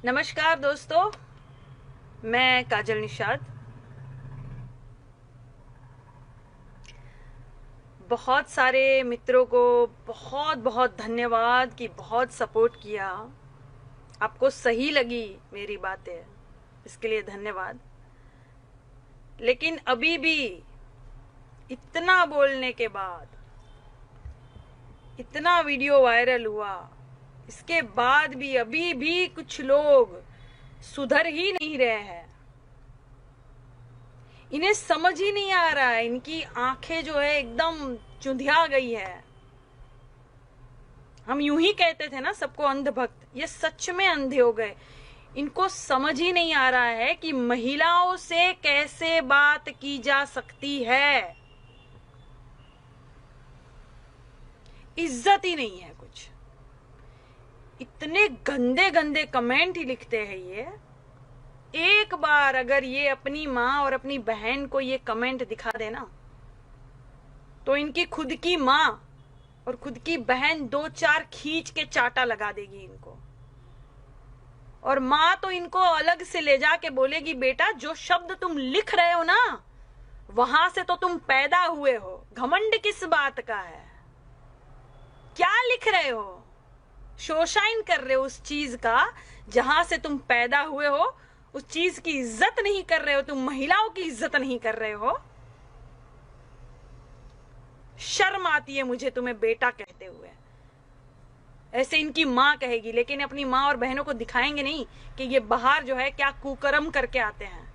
नमस्कार दोस्तों, मैं काजल निषाद। बहुत सारे मित्रों को बहुत बहुत धन्यवाद कि बहुत सपोर्ट किया। आपको सही लगी मेरी बातें, इसके लिए धन्यवाद। लेकिन अभी भी इतना बोलने के बाद, इतना वीडियो वायरल हुआ, इसके बाद भी अभी भी कुछ लोग सुधर ही नहीं रहे हैं। इन्हें समझ ही नहीं आ रहा है, इनकी आंखें जो है एकदम चुंधिया गई है। हम यूं ही कहते थे ना सबको अंधभक्त, ये सच में अंधे हो गए। इनको समझ ही नहीं आ रहा है कि महिलाओं से कैसे बात की जा सकती है। इज्जत ही नहीं है कुछ। इतने गंदे गंदे कमेंट ही लिखते हैं ये। एक बार अगर ये अपनी माँ और अपनी बहन को ये कमेंट दिखा देना, तो इनकी खुद की माँ और खुद की बहन दो चार खींच के चाटा लगा देगी इनको। और माँ तो इनको अलग से ले जाके बोलेगी, बेटा जो शब्द तुम लिख रहे हो ना, वहां से तो तुम पैदा हुए हो। घमंड किस बात का है? क्या लिख रहे हो? शोषाइन कर रहे हो उस चीज का जहां से तुम पैदा हुए हो। उस चीज की इज्जत नहीं कर रहे हो, तुम महिलाओं की इज्जत नहीं कर रहे हो। शर्म आती है मुझे तुम्हें बेटा कहते हुए। ऐसे इनकी माँ कहेगी, लेकिन अपनी माँ और बहनों को दिखाएंगे नहीं कि ये बाहर जो है क्या कुकर्म करके आते हैं।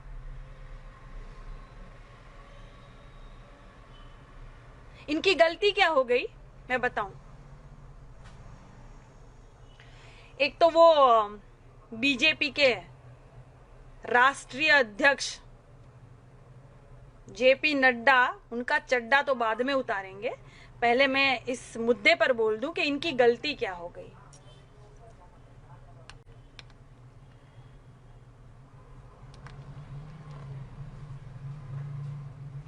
इनकी गलती क्या हो गई मैं बताऊं। एक तो वो बीजेपी के राष्ट्रीय अध्यक्ष जेपी नड्डा, उनका चड्डा तो बाद में उतारेंगे। पहले मैं इस मुद्दे पर बोल दूं कि इनकी गलती क्या हो गई।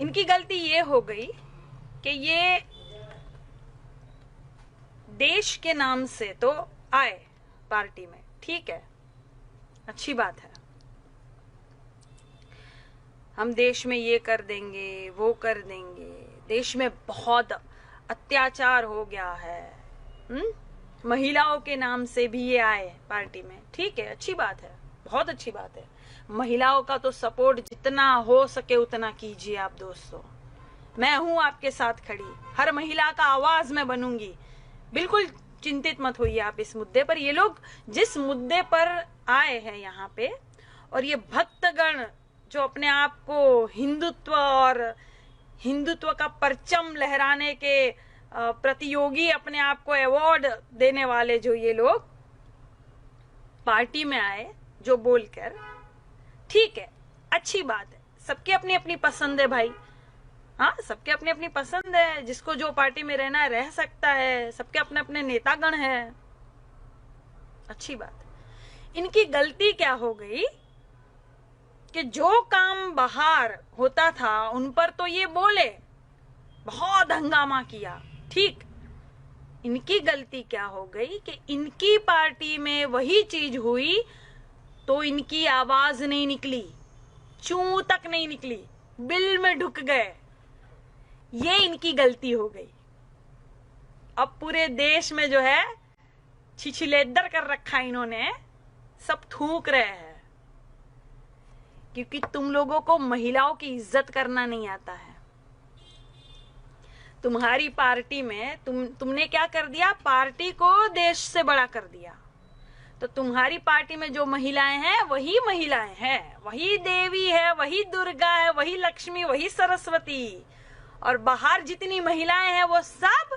इनकी गलती ये हो गई कि ये देश के नाम से तो आए पार्टी में, ठीक है, अच्छी बात है। हम देश में ये कर देंगे, वो कर देंगे, देश में बहुत अत्याचार हो गया है। महिलाओं के नाम से भी ये आए पार्टी में, ठीक है, अच्छी बात है, बहुत अच्छी बात है। महिलाओं का तो सपोर्ट जितना हो सके उतना कीजिए आप दोस्तों। मैं हूं आपके साथ खड़ी, हर महिला का आवाज मैं बनूंगी। बिल्कुल चिंतित मत होइए आप इस मुद्दे पर। ये लोग जिस मुद्दे पर आए हैं यहाँ पे, और ये भक्तगण जो अपने आप को हिंदुत्व और हिंदुत्व का परचम लहराने के प्रतियोगी अपने आप को अवार्ड देने वाले जो ये लोग पार्टी में आए जो बोलकर, ठीक है, अच्छी बात है। सबकी अपनी अपनी पसंद है भाई। हाँ, सबके अपनी अपनी पसंद है। जिसको जो पार्टी में रहना है रह सकता है। सबके अपने अपने नेतागण है, अच्छी बात। इनकी गलती क्या हो गई कि जो काम बाहर होता था उन पर तो ये बोले, बहुत हंगामा किया, ठीक। इनकी गलती क्या हो गई कि इनकी पार्टी में वही चीज हुई तो इनकी आवाज नहीं निकली, चू तक नहीं निकली, बिल में ढुक गए। ये इनकी गलती हो गई। अब पूरे देश में जो है छिछलेदर कर रखा इन्होंने, सब थूक रहे हैं क्योंकि तुम लोगों को महिलाओं की इज्जत करना नहीं आता है। तुम्हारी पार्टी में तुमने क्या कर दिया, पार्टी को देश से बड़ा कर दिया। तो तुम्हारी पार्टी में जो महिलाएं हैं वही महिलाएं हैं, वही देवी है, वही दुर्गा है, वही लक्ष्मी, वही सरस्वती। और बाहर जितनी महिलाएं हैं वो सब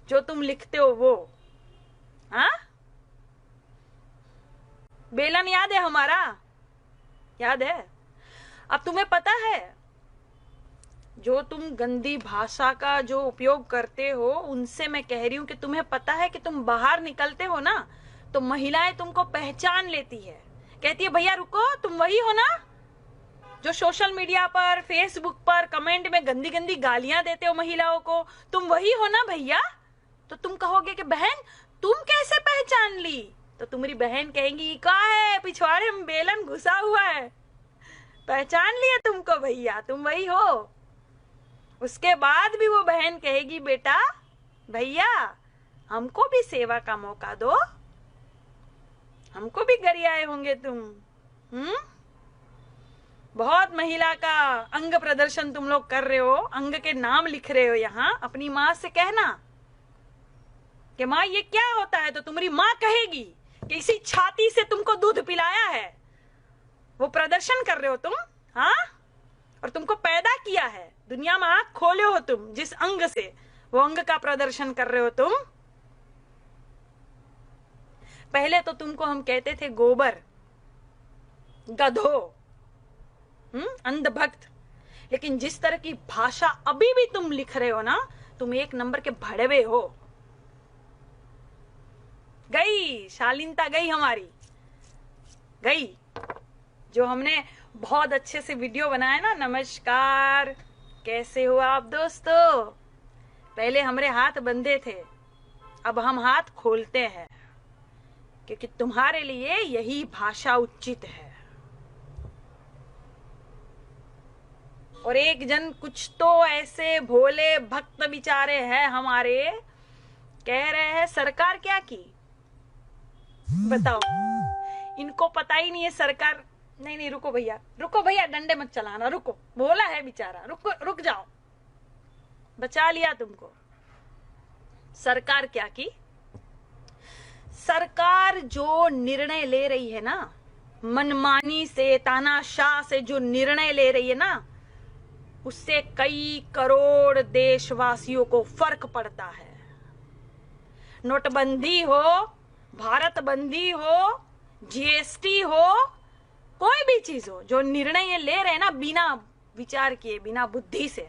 जो तुम लिखते हो वो, हाँ, बेलन याद है हमारा, याद है। अब तुम्हें पता है जो तुम गंदी भाषा का जो उपयोग करते हो, उनसे मैं कह रही हूं कि तुम्हें पता है कि तुम बाहर निकलते हो ना तो महिलाएं तुमको पहचान लेती है, कहती है भैया रुको, तुम वही हो ना जो सोशल मीडिया पर, फेसबुक पर कमेंट में गंदी गंदी गालियां देते हो महिलाओं को, तुम वही हो ना भैया। तो तुम कहोगे कि बहन तुम कैसे पहचान ली, तो तुम्हारी बहन कहेंगी का है पिछवाड़े में बेलन घुसा हुआ है, पहचान लिया तुमको भैया, तुम वही हो। उसके बाद भी वो बहन कहेगी बेटा भैया हमको भी सेवा का मौका दो, हमको भी गरियाए होंगे तुम। बहुत महिला का अंग प्रदर्शन तुम लोग कर रहे हो, अंग के नाम लिख रहे हो यहाँ। अपनी माँ से कहना कि माँ ये क्या होता है, तो तुम्हारी माँ कहेगी कि इसी छाती से तुमको दूध पिलाया है। वो प्रदर्शन कर रहे हो तुम, हाँ, और तुमको पैदा किया है, दुनिया में आंख खोले हो तुम जिस अंग से, वो अंग का प्रदर्शन कर रहे हो तुम। पहले तो तुमको हम कहते थे गोबर, गधो, अंधभक्त, लेकिन जिस तरह की भाषा अभी भी तुम लिख रहे हो ना, तुम एक नंबर के भड़वे हो। गई शालीनता, गई हमारी, गई। जो हमने बहुत अच्छे से वीडियो बनाया ना, नमस्कार कैसे हो आप दोस्तों, पहले हमारे हाथ बंधे थे, अब हम हाथ खोलते हैं, क्योंकि तुम्हारे लिए यही भाषा उचित है। और एक जन कुछ तो ऐसे भोले भक्त बिचारे हैं हमारे, कह रहे हैं सरकार क्या की, बताओ इनको पता ही नहीं है सरकार। नहीं रुको भैया डंडे मत चलाना, रुको, भोला है बेचारा, रुक जाओ, बचा लिया तुमको। सरकार क्या की, सरकार जो निर्णय ले रही है ना, मनमानी से, तानाशाह से जो निर्णय ले रही है ना, उससे कई करोड़ देशवासियों को फर्क पड़ता है। नोटबंदी हो, भारत बंदी हो, जीएसटी हो, कोई भी चीज हो, जो निर्णय ये ले रहे हैं ना बिना विचार किए, बिना बुद्धि से,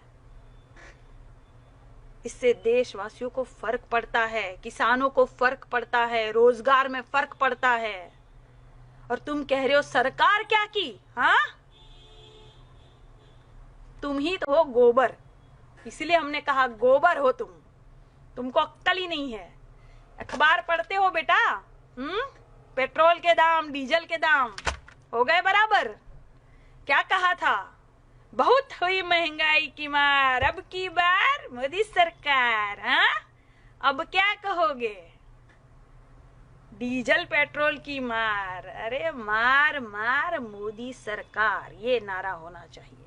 इससे देशवासियों को फर्क पड़ता है, किसानों को फर्क पड़ता है, रोजगार में फर्क पड़ता है। और तुम कह रहे हो सरकार क्या की, हाँ, तुम ही तो हो गोबर, इसलिए हमने कहा गोबर हो तुम, तुमको अक्ल ही नहीं है। अखबार पढ़ते हो बेटा, पेट्रोल के दाम, डीजल के दाम हो गए बराबर। क्या कहा था, बहुत हुई महंगाई की मार, अब की बार मोदी सरकार, हाँ, अब क्या कहोगे, डीजल पेट्रोल की मार, अरे मार मार मोदी सरकार, ये नारा होना चाहिए।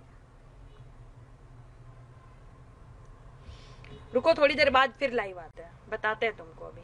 रुको थोड़ी देर बाद फिर लाइव आते हैं, बताते हैं तुमको अभी।